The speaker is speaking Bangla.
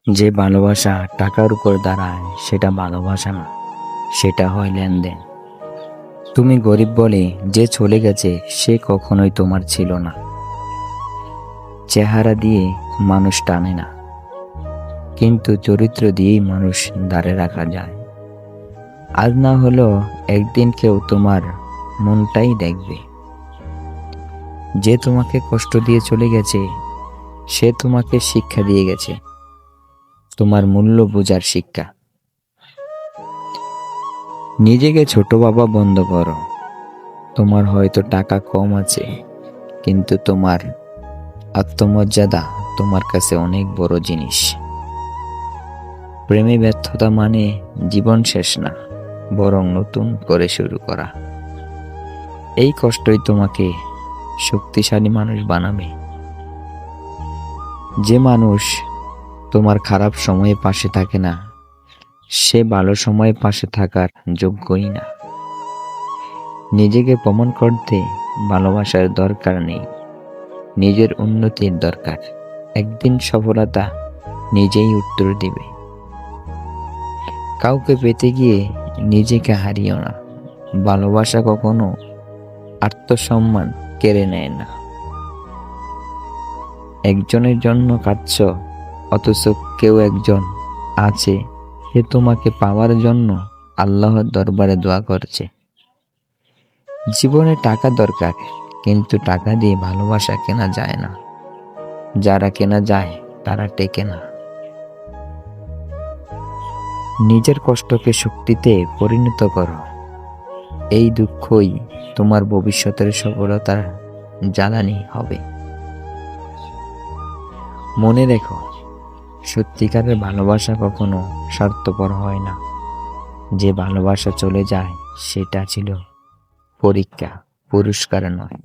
যে ভালোবাসা টাকার উপর দাঁড়ায় সেটা ভালোবাসা না, সেটা হয় লেনদেন। তুমি গরিব বলে যে চলে গেছে সে কখনোই তোমার ছিল না। চেহারা দিয়ে মানুষ টানে না, কিন্তু চরিত্র দিয়েই মানুষ দাঁড়ে রাখা যায়। আজ না হলেও একদিন কেউ তোমার মনটাই দেখবে। যে তোমাকে কষ্ট দিয়ে চলে গেছে সে তোমাকে শিক্ষা দিয়ে গেছে, তোমার মূল্য বোঝার শিক্ষা। নিজেকে ছোট ভাবা বন্ধ করো। তোমার হয়তো টাকা কম আছে, কিন্তু তোমার আত্মমর্যাদা তোমার কাছে অনেক বড় জিনিস। প্রেমে ব্যর্থতা মানে জীবন শেষ না, বরং নতুন করে শুরু করা। এই কষ্টই তোমাকে শক্তিশালী মানুষ বানাবে। যে মানুষ তোমার খারাপ সময়ে পাশে থাকে না, সে ভালো সময়ে পাশে থাকার যোগ্যই না। নিজেকে প্রমাণ করতে ভালোবাসার দরকার নেই, নিজের উন্নতির দরকার। একদিন সফলতা নিজেই উত্তর দিবে। কাউকে পেতে গিয়ে নিজেকে হারিও না। ভালোবাসা কখনো আত্মসম্মান কেড়ে নেয় না। একজনের জন্য কাঁদছ, অথচ কেউ একজন আছে সে তোমাকে পাওয়ার জন্য আল্লাহর দরবারে দোয়া করছে। জীবনে টাকা দরকার, কিন্তু টাকা দিয়ে ভালোবাসা কেনা যায় না। যারা কেনা যায় তারা টেকে না। নিজের কষ্টকে শক্তিতে পরিণত করো। এই দুঃখই তোমার ভবিষ্যতের সফলতার জ্বালানি হবে। মনে রেখো, সত্যিকারের ভালোবাসা কখনো স্বার্থপর হয় না। যে ভালোবাসা চলে যায় সেটা ছিল পরীক্ষা, পুরস্কার নয়।